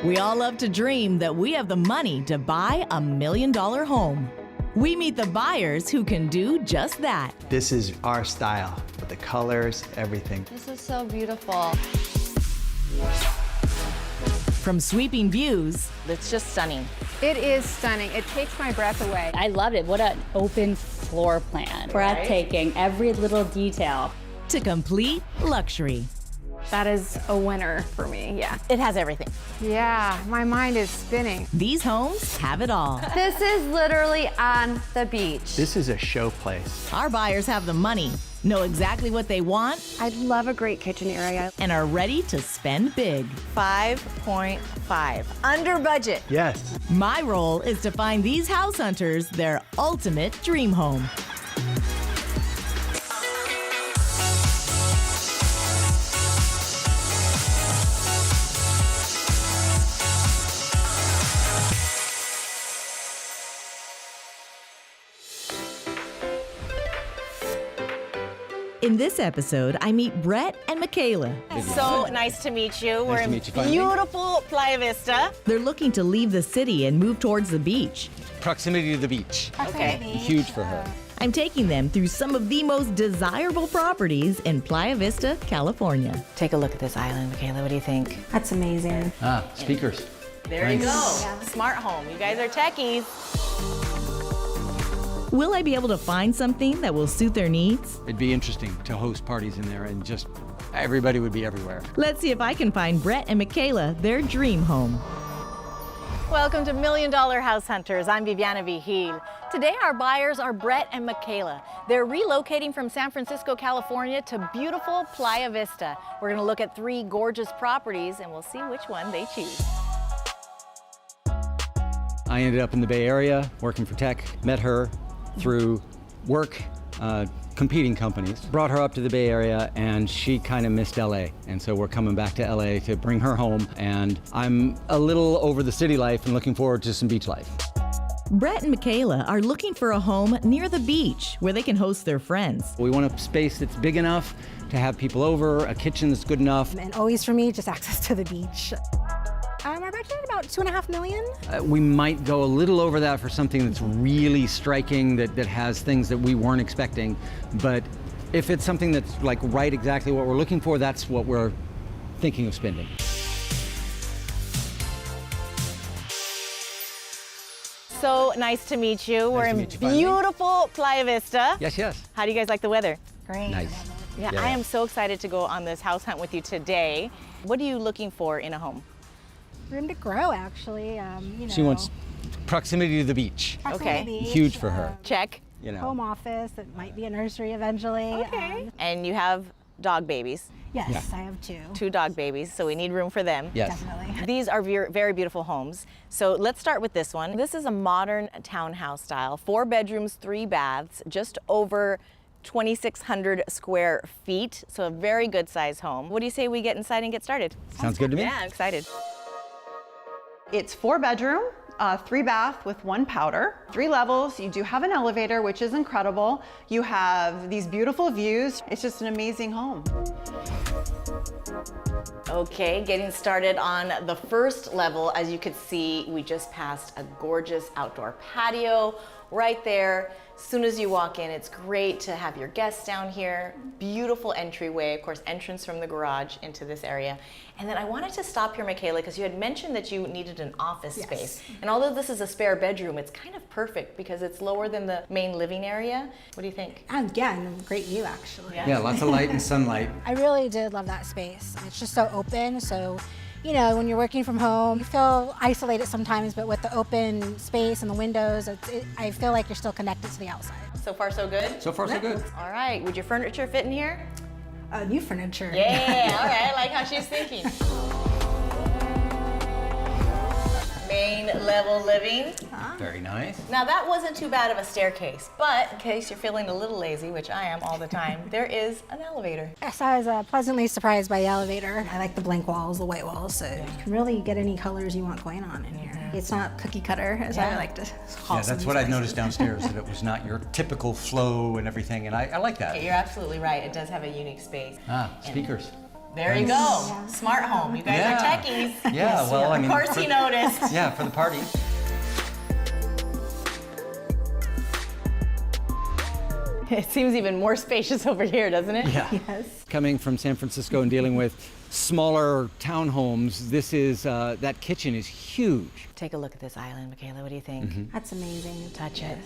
We all love to dream that we have the money to buy $1 million home. We meet the buyers who can do just that. This is our style, with the colors, everything. This is so beautiful. From sweeping views, It's just stunning. It is stunning. It takes my breath away. I loved it. What an open floor plan. Breathtaking, every little detail. to complete luxury. That is a winner for me, yeah. It has everything. Yeah, my mind is spinning. These homes have it all. This is literally on the beach. This is a show place. Our buyers have the money, know exactly what they want, I love a great kitchen area. and are ready to spend big. 5.5. Under budget. Yes. My role is to find these house hunters their ultimate dream home. In this episode, I meet Bret and Michaela. So nice to meet you. We're to in meet you, finally. beautiful Playa Vista. They're looking to leave the city and move towards the beach. Proximity to the beach. Okay. Huge for her. I'm taking them through some of the most desirable properties in Playa Vista, California. Take a look at this island, Michaela. What do you think? That's amazing. Speakers. There you go. Smart home. You guys are techies. Will I be able to find something that will suit their needs? It'd be interesting to host parties in there and just everybody would be everywhere. Let's see if I can find Bret and Michaela their dream home. Welcome to $1 Million House Hunters. I'm Viviana Vigil. Today our buyers are Bret and Michaela. They're relocating from San Francisco, California to beautiful Playa Vista. We're gonna look at 3 gorgeous properties and we'll see which one they choose. I ended up in the Bay Area working for tech, met her through work, competing companies, brought her up to the Bay Area, and she kind of missed LA. And so we're coming back to LA to bring her home, and I'm a little over the city life and looking forward to some beach life. Bret and Michaela are looking for a home near the beach where they can host their friends. We want a space that's big enough to have people over, a kitchen that's good enough. And always for me, just access to the beach. Our budget about $2.5 million. We might go a little over that for something that's really striking, that has things that we weren't expecting. But if it's something that's like right exactly what we're looking for, that's what we're thinking of spending. So nice to meet you. We're to in meet you finally. beautiful Playa Vista. Yes, yes. How do you guys like the weather? Great. Nice. Yeah, I am so excited to go on this house hunt with you today. What are you looking for in a home? Room to grow, actually. She wants proximity to the beach. proximity okay. to the beach, Huge for her. Check. You know. Home office. It might be a nursery eventually. Okay. And you have dog babies, Yes, Yeah. I have 2. 2 dog babies, so we need room for them. Yes. Definitely. These are very beautiful homes. So let's start with this one. This is a modern townhouse style, 4 bedrooms, 3 baths, just over 2,600 square feet. So a very good size home. What do you say we get inside and get started? Sounds good to me. Yeah, I'm excited. It's 4 bedroom, 3 bath with 1 powder, 3 levels. You do have an elevator, which is incredible. You have these beautiful views. It's just an amazing home. Okay, getting started on the first level. As you could see, we just passed a gorgeous outdoor patio right there. As soon as you walk in, it's great to have your guests down here. Beautiful entryway, of course, entrance from the garage into this area. And then I wanted to stop here, Michaela, because you had mentioned that you needed an office space. And although this is a spare bedroom, it's kind of perfect because it's lower than the main living area. What do you think? And again, great view, actually. Yeah, lots of light and sunlight. I really did love that space. It's just so open, so when you're working from home, you feel isolated sometimes, but with the open space and the windows, I feel like you're still connected to the outside. So far, so good? So far, so good. All right, would your furniture fit in here? New furniture. Yeah, all right, I like how she's thinking. Main level living. Very nice. Now that wasn't too bad of a staircase, but in case you're feeling a little lazy, which I am all the time, there is an elevator. Yes, I was pleasantly surprised by the elevator. I like the blank walls, the white walls, so you can really get any colors you want going on in here. It's not cookie cutter, as I like to call Yeah, some that's of what these I've noticed places. downstairs, that it was not your typical flow and everything, and I like that. You're absolutely right, it does have a unique space. Speakers. There you go. Smart home. You guys are techies. Yeah, well, I mean, of course he noticed. Yeah, for the party. It seems even more spacious over here, doesn't it? Yeah. Yes. Coming from San Francisco and dealing with smaller townhomes, this is, that kitchen is huge. Take a look at this island, Michaela. What do you think? That's amazing. Touch it.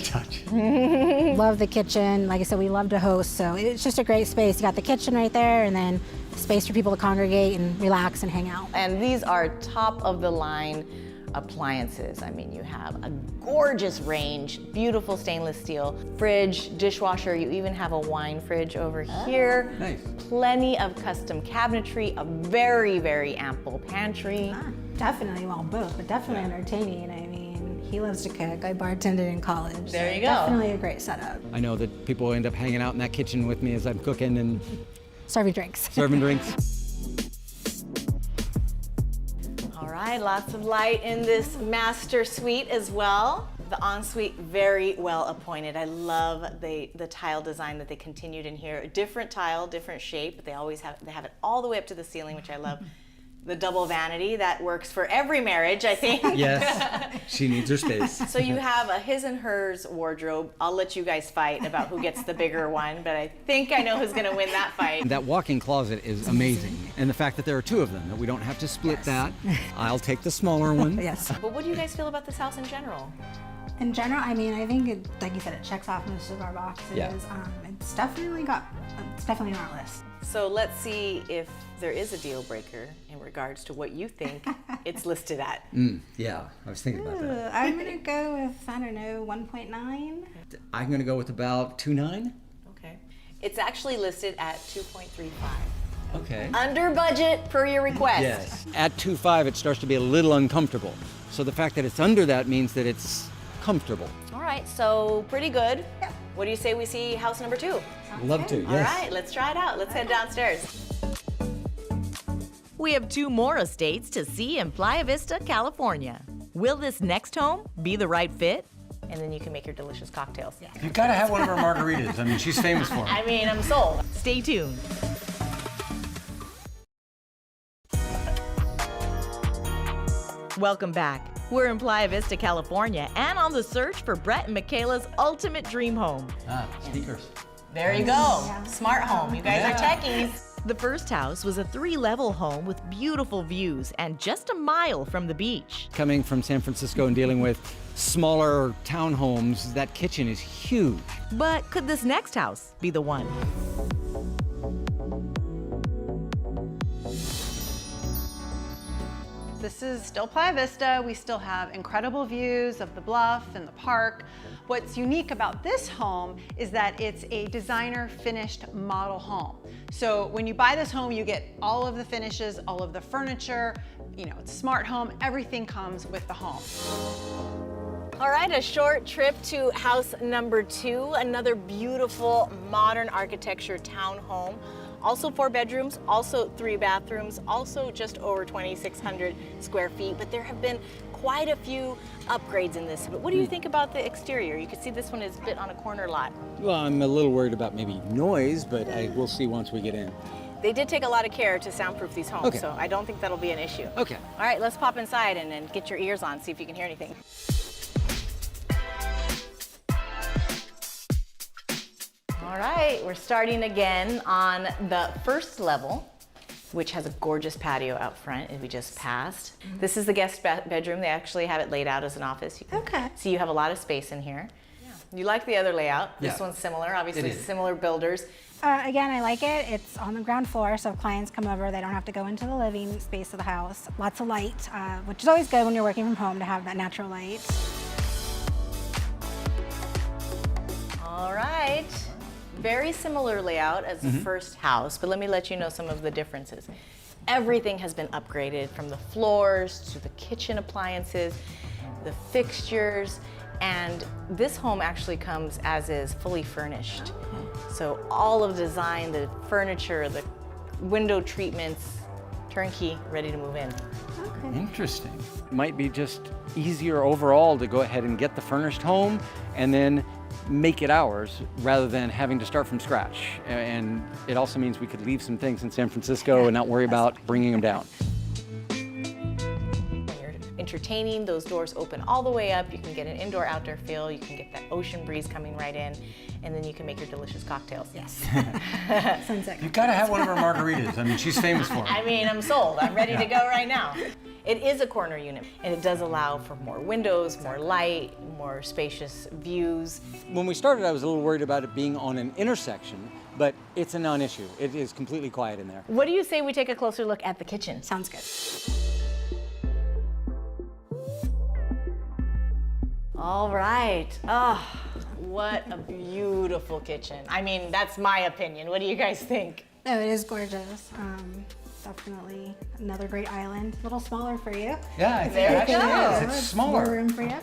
Touch. Love the kitchen. Like I said, we love to host, so it's just a great space. You got the kitchen right there, and then space for people to congregate and relax and hang out. And these are top of the line appliances. I mean, you have a gorgeous range, beautiful stainless steel, fridge, dishwasher. You even have a wine fridge over here. Nice. Plenty of custom cabinetry, a very, very ample pantry. Definitely, well, both, but definitely entertaining. I mean, he loves to cook. I bartended in college. There so you go. Definitely a great setup. I know that people end up hanging out in that kitchen with me as I'm cooking and Serving drinks. serving drinks. All right, lots of light in this master suite as well. The ensuite, very well appointed. I love the tile design that they continued in here. Different tile, different shape, but they have it all the way up to the ceiling, which I love. The double vanity, that works for every marriage, I think. Yes, she needs her space. So you have a his and hers wardrobe. I'll let you guys fight about who gets the bigger one, but I think I know who's gonna win that fight. That walk-in closet is amazing. And the fact that there are two of them, that we don't have to split that. I'll take the smaller one. Yes. But what do you guys feel about this house in general? In general, I mean, I think, like you said, it checks off most of our boxes. Yeah. It's definitely on our list. So let's see if there is a deal breaker in regards to what you think it's listed at. Yeah, I was thinking about that. I'm gonna go with, I don't know, 1.9. I'm gonna go with about 2.9. Okay. It's actually listed at 2.35. Okay. Under budget per your request. Yes. At 2.5, it starts to be a little uncomfortable. So the fact that it's under that means that it's comfortable. All right, so pretty good. Yeah. What do you say we see house number 2? Love to, yes. All right, let's try it out. Let's head downstairs. We have 2 more estates to see in Playa Vista, California. Will this next home be the right fit? And then you can make your delicious cocktails. Yeah. You've got to have one of her margaritas. I mean, she's famous for them. I mean, I'm sold. Stay tuned. Welcome back. We're in Playa Vista, California, and on the search for Bret and Michaela's ultimate dream home. Speakers. There you go. Smart home. You guys are techies. The first house was a 3-level home with beautiful views and just a mile from the beach. Coming from San Francisco and dealing with smaller townhomes, that kitchen is huge. But could this next house be the one? This is still Playa Vista. We still have incredible views of the bluff and the park. What's unique about this home is that it's a designer finished model home. So when you buy this home, you get all of the finishes, all of the furniture, you know, it's a smart home, everything comes with the home. All right, a short trip to house number 2, another beautiful modern architecture townhome. Also 4 bedrooms, also 3 bathrooms, also just over 2,600 square feet, but there have been quite a few upgrades in this. But what do you think about the exterior? You can see this one is a bit on a corner lot. Well, I'm a little worried about maybe noise, but we'll see once we get in. They did take a lot of care to soundproof these homes, Okay. so I don't think that'll be an issue. Okay. All right, let's pop inside and get your ears on, see if you can hear anything. All right, we're starting again on the first level, which has a gorgeous patio out front, and we just passed. This is the guest bedroom. They actually have it laid out as an office. You can see you have a lot of space in here. Yeah. You like the other layout. This one's similar, obviously similar builders. Again, I like it. It's on the ground floor, so if clients come over, they don't have to go into the living space of the house. Lots of light, which is always good when you're working from home to have that natural light. All right. Very similar layout as the first house, but let me let you know some of the differences. Everything has been upgraded, from the floors to the kitchen appliances, the fixtures, and this home actually comes as is, fully furnished. So all of the design, the furniture, the window treatments, turnkey, ready to move in. Interesting. might be just easier overall to go ahead and get the furnished home and then make it ours rather than having to start from scratch. And it also means we could leave some things in San Francisco and not worry about bringing them down. When you're entertaining, those doors open all the way up. You can get an indoor-outdoor feel. You can get that ocean breeze coming right in, and then you can make your delicious cocktails. Yes. Sunset. You've got to have one of her margaritas. I mean, she's famous for it. I mean, I'm sold. I'm ready to go right now. It is a corner unit, and it does allow for more windows, more light, more spacious views. When we started, I was a little worried about it being on an intersection, but it's a non-issue. It is completely quiet in there. What do you say we take a closer look at the kitchen? Sounds good. All right. Oh, what a beautiful kitchen. I mean, that's my opinion. What do you guys think? No, it is gorgeous. Definitely another great island. A little smaller for you. Yeah, There you actually go. is. It's smaller. More room for you.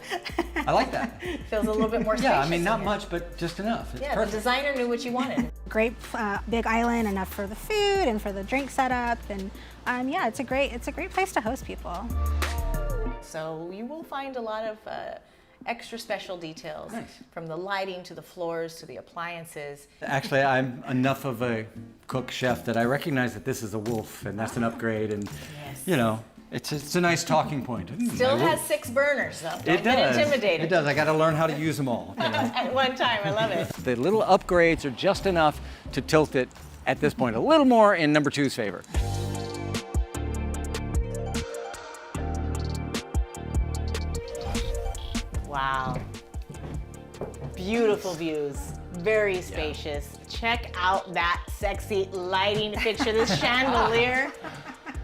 I like that. Feels a little bit more spacious. Yeah, I mean, not in here. much, but just enough. It's Yeah, perfect. the designer knew what you wanted. Great big island, enough for the food and for the drink setup, and yeah, it's a great place to host people. So you will find a lot of extra special details, Nice. from the lighting to the floors to the appliances. Actually, I'm enough of a cook chef that I recognize that this is a wolf, and that's an upgrade, and Yes. you know, it's a nice talking point. Still My has wolf. 6 burners though. Don't It get does. intimidated. It does. I got to learn how to use them all. You know? At one time, I love it. The little upgrades are just enough to tilt it at this point a little more in number 2's favor. Wow. Beautiful views, very spacious. Check out that sexy lighting fixture. This chandelier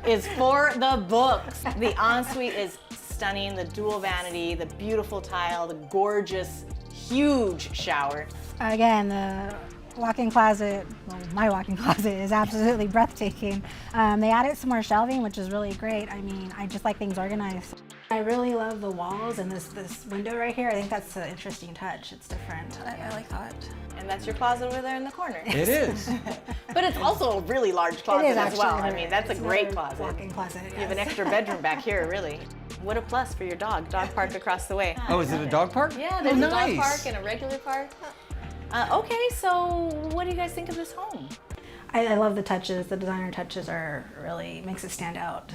is for the books. The ensuite is stunning, the dual vanity, the beautiful tile, the gorgeous, huge shower. Again, the walk-in closet, well, my walk-in closet is absolutely breathtaking. They added some more shelving, which is really great. I mean, I just like things organized. I really love the walls and this window right here. I think that's an interesting touch. It's different. I like that. And that's your closet over there in the corner. It is. But it's also a really large closet It is as actually. well. I mean, that's a It's great another closet. walk-in closet. You have an extra bedroom back here, really. What a plus for your dog. Dog park across the way. Oh, is it a dog park? Yeah, there's Oh, a dog nice. park and a regular park. Okay, so what do you guys think of this home? I love the touches. The designer touches are really makes it stand out.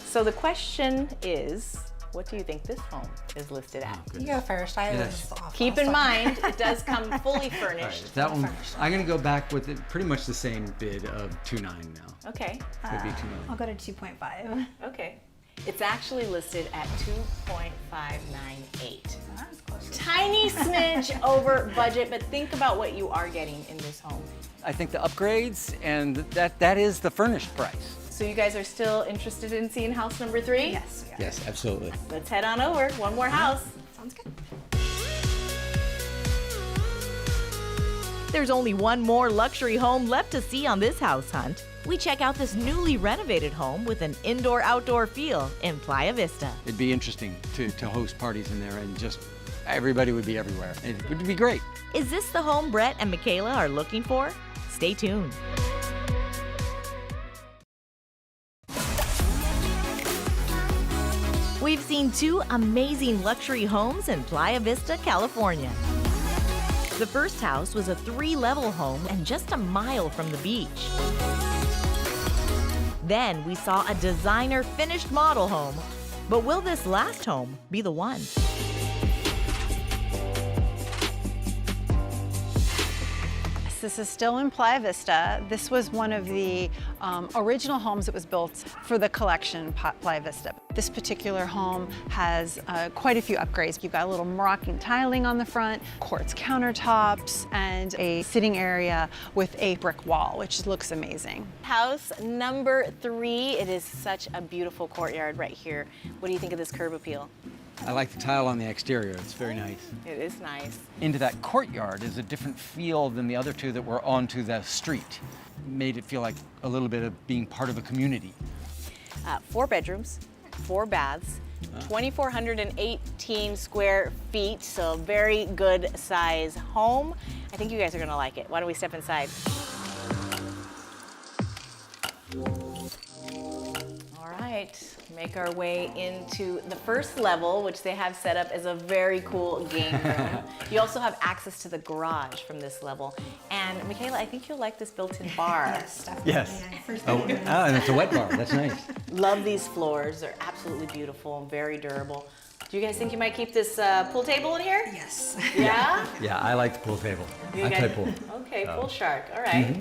So the question is, what do you think this home is listed at? You go first. I Yes. was off. Keep in mind, it does come fully All furnished. right, that one, I'm going to go back with it, pretty much the same bid of 2.9 now. Okay, Could be 2.9. I'll go to 2.5. okay. It's actually listed at 2.598. That's close. Tiny smidge over budget, but think about what you are getting in this home. I think the upgrades, and that is the furnished price. So you guys are still interested in seeing house number 3? Yes. We are. Yes, absolutely. Let's head on over. One more house. Sounds good. There's only one more luxury home left to see on this house hunt. We check out this newly renovated home with an indoor-outdoor feel in Playa Vista. It'd be interesting to host parties in there, and just everybody would be everywhere. It would be great. Is this the home Bret and Michaela are looking for? Stay tuned. We've seen 2 amazing luxury homes in Playa Vista, California. The first house was a 3-level home and just a mile from the beach. Then we saw a designer finished model home. But will this last home be the one? This is still in Playa Vista. This was one of the original homes that was built for the collection, Playa Vista. This particular home has quite a few upgrades. You've got a little Moroccan tiling on the front, quartz countertops, and a sitting area with a brick wall, which looks amazing. House number 3. It is such a beautiful courtyard right here. What do you think of this curb appeal? I like the tile on the exterior. It's very nice. It is nice. Into that courtyard is a different feel than the other 2 that were onto the street. Made it feel like a little bit of being part of a community. 4 bedrooms, 4 baths, 2,418 square feet, so very good size home. I think you guys are gonna like it. Why don't we step inside? All right, right, make our way into the first level, which they have set up as a very cool game room. You also have access to the garage from this level. And Michaela, I think you'll like this built-in bar. Yes, definitely. Yes. Yeah, first Oh, thing. and it's a wet bar. That's nice. Love these floors. They're absolutely beautiful and very durable. Do you guys think you might keep this pool table in here? Yes. Yeah? Yeah, I like the pool table. You I guys- play pool. Okay, pool shark. All right.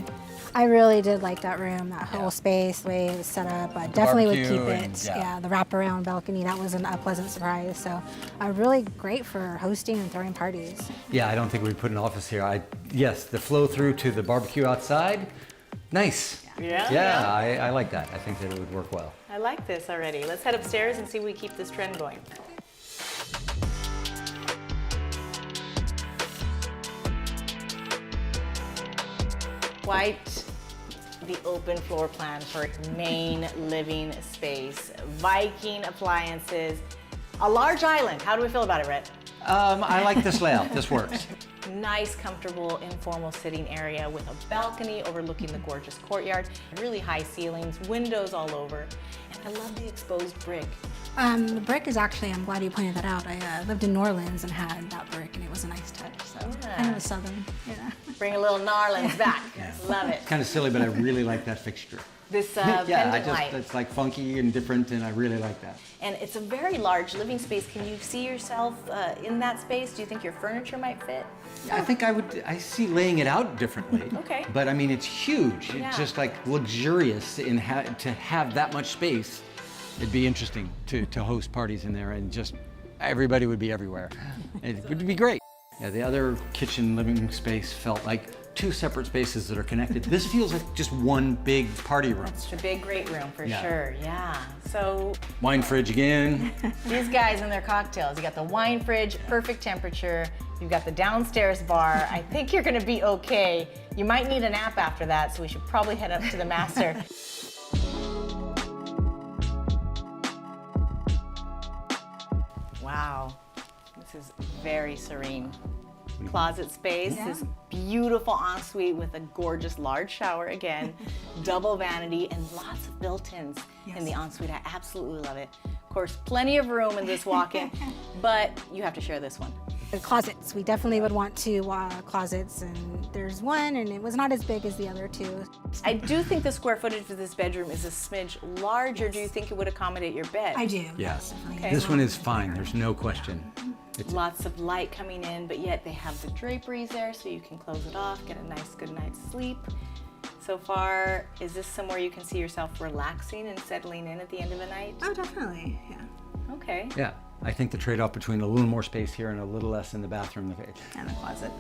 I really did like that room, that whole space, the way it was set up. I definitely would keep Barbecue it. and- Yeah. yeah. The wraparound balcony, that was a pleasant surprise. So really great for hosting and throwing parties. Yeah, I don't think we'd put an office here. Yes, the flow through to the barbecue outside, nice. Yeah? Yeah, I like that. I think that it would work well. I like this already. Let's head upstairs and see if we keep this trend going. Quite the open floor plan for main living space. Viking appliances, a large island. How do we feel about it, Bret? I like this layout. This works. Nice, comfortable, informal sitting area with a balcony overlooking the gorgeous courtyard, really high ceilings, windows all over, and I love the exposed brick. The brick is actually, I'm glad you pointed that out. I lived in New Orleans and had that brick, and it was a nice touch. So kind of a southern, yeah. Bring a little Narlands back. Love it. Kind of silly, but I really like that fixture. This Yeah, pendant light. it's like funky and different, and I really like that. And it's a very large living space. Can you see yourself in that space? Do you think your furniture might fit? I think I see laying it out differently. Okay. But I mean, it's huge. Yeah. It's just like luxurious to have that much space. It'd be interesting to host parties in there, and just everybody would be everywhere. It would be great. Yeah, the other kitchen living space felt like two separate spaces that are connected. This feels like just one big party room. It's a big, great room for Yeah. sure. Yeah. So Wine fridge again. these guys and their cocktails. You got the wine fridge, perfect temperature. You've got the downstairs bar. I think you're gonna be okay. You might need a nap after that, so we should probably head up to the master. Wow, this is very serene. Closet space, this beautiful ensuite with a gorgeous large shower again, double vanity, and lots of built-ins in the ensuite. I absolutely love it. Of course, plenty of room in this walk-in, but you have to share this one. The closets, we definitely would want two closets, and there's one, and it was not as big as the other two. I do think the square footage of this bedroom is a smidge larger. Do you think it would accommodate your bed? I do. Yes. Okay. This one is fine. There's no question. Lots of light coming in, but yet they have the draperies there so you can close it off, get a nice good night's sleep. So far, is this somewhere you can see yourself relaxing and settling in at the end of the night? Oh, definitely, yeah. Okay. Yeah. I think the trade-off between a little more space here and a little less in the bathroom. And the closet.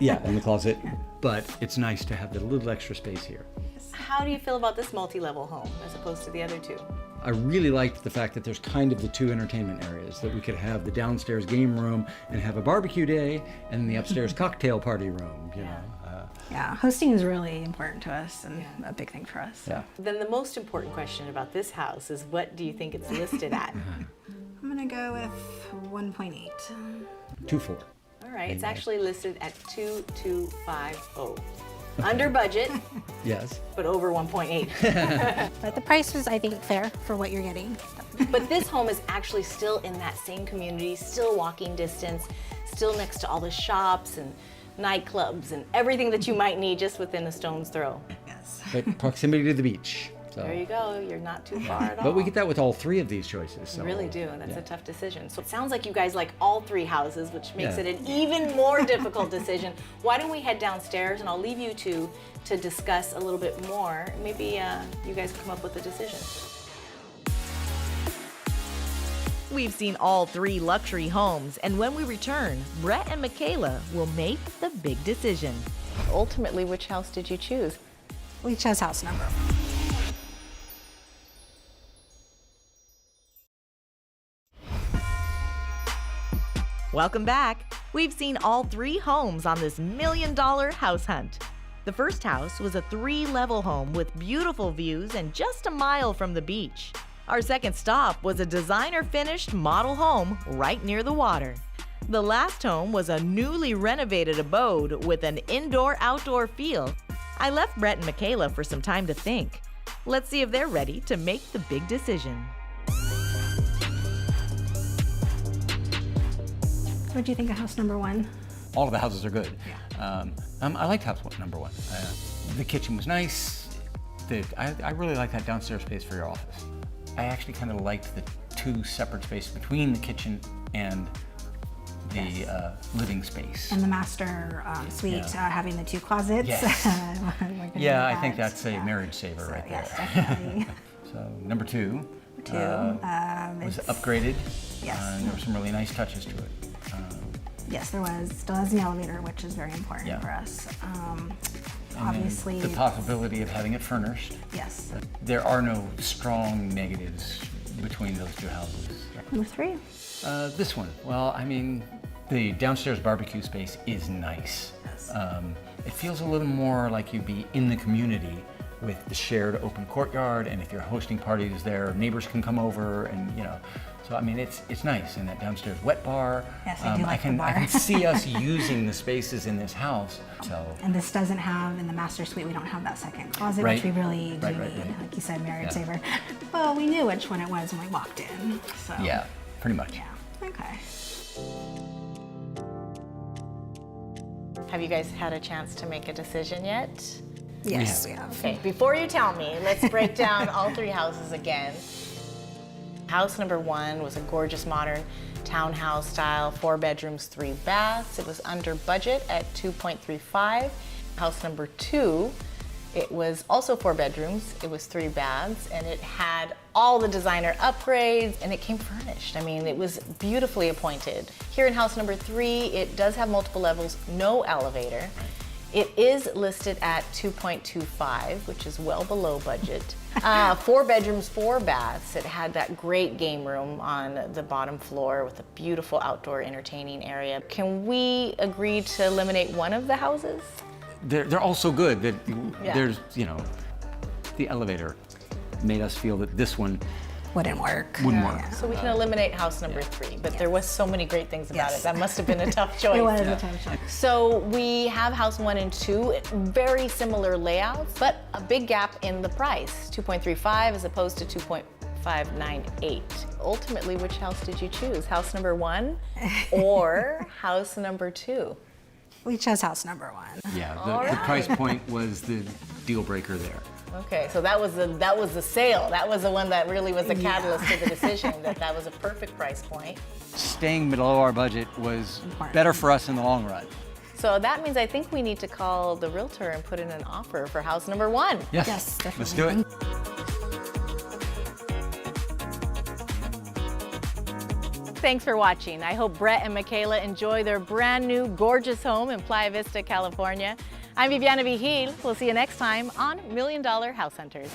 Yeah, in the closet. But it's nice to have the little extra space here. How do you feel about this multi-level home as opposed to the other two? I really liked the fact that there's kind of the two entertainment areas, that we could have the downstairs game room and have a barbecue day, and the upstairs cocktail party room, you know. Yeah, hosting is really important to us and a big thing for us. Yeah. Then the most important question about this house is, what do you think it's listed at? I'm gonna go with 1.8. 2-4. All right, it's actually listed at 2,250. Under budget, Yes. but over 1.8. But the price was, I think, fair for what you're getting. But this home is actually still in that same community, still walking distance, still next to all the shops and nightclubs and everything that you might need just within a stone's throw. Yes. But proximity to the beach. So. There you go, you're not too far at all. But we get that with all three of these choices. So. You really do, and that's Yeah. a tough decision. So it sounds like you guys like all three houses, which makes Yeah. it an even more difficult decision. Why don't we head downstairs, and I'll leave you two to discuss a little bit more. Maybe you guys come up with a decision. We've seen all three luxury homes, and when we return, Bret and Michaela will make the big decision. Ultimately, which house did you choose? We chose house number. Welcome back. We've seen all three homes on this $1 million house hunt. The first house was a 3-level home with beautiful views and just a mile from the beach. Our second stop was a designer-finished model home right near the water. The last home was a newly renovated abode with an indoor-outdoor feel. I left Bret and Michaela for some time to think. Let's see if they're ready to make the big decision. So what do you think of house number 1? All of the houses are good. I liked number 1. The kitchen was nice. I really like that downstairs space for your office. I actually kind of liked the 2 separate spaces between the kitchen and the living space. And the master suite having the 2 closets. Yes. Yeah, I think that's a marriage saver right there. Yes, definitely. So number 2 was upgraded. Yes. And there were some really nice touches to it. Yes, there was. Still has an elevator, which is very important for us. Obviously, the possibility of having it furnished. Yes. There are no strong negatives between those 2 houses. Number 3. This one, well, I mean, the downstairs barbecue space is nice. It feels a little more like you'd be in the community with the shared open courtyard, and if you're hosting parties there, neighbors can come over, and you know. So I mean, it's nice in that downstairs wet bar. Yes, I do like the bar. I can see us using the spaces in this house. So. And this doesn't have, in the master suite, we don't have that second closet, which we really do need. Like you said, marriage saver. Well, we knew which one it was when we walked in. So. Yeah, pretty much. Yeah. Okay. Have you guys had a chance to make a decision yet? Yes, we have. Okay, before you tell me, let's break down all 3 houses again. House number 1 was a gorgeous modern townhouse style, 4 bedrooms, 3 baths. It was under budget at $2.35. House number 2, it was also 4 bedrooms, it was 3 baths, and it had all the designer upgrades, and it came furnished. I mean, it was beautifully appointed. Here in house number 3, it does have multiple levels, no elevator. It is listed at $2.25, which is well below budget. 4 bedrooms, 4 baths. It had that great game room on the bottom floor with a beautiful outdoor entertaining area. Can we agree to eliminate one of the houses? They're all so good that there's, you know, the elevator made us feel that this one wouldn't work. Wouldn't work. So we can eliminate house number 3, but there was so many great things about it. That must have been a tough choice. It was a tough choice. So we have house 1 and 2, very similar layouts, but a big gap in the price, 2.35 as opposed to 2.598. Ultimately, which house did you choose? House number 1 or house number 2? We chose house number 1. Yeah, the price point was the deal breaker there. Okay, so that was the sale. That was the one that really was the catalyst to the decision, that was a perfect price point. Staying below our budget was better for us in the long run. So that means I think we need to call the realtor and put in an offer for house number 1. Yes, definitely. Let's do it. Thanks for watching. I hope Bret and Michaela enjoy their brand new gorgeous home in Playa Vista, California. I'm Viviana Vigil. We'll see you next time on $1 Million House Hunters.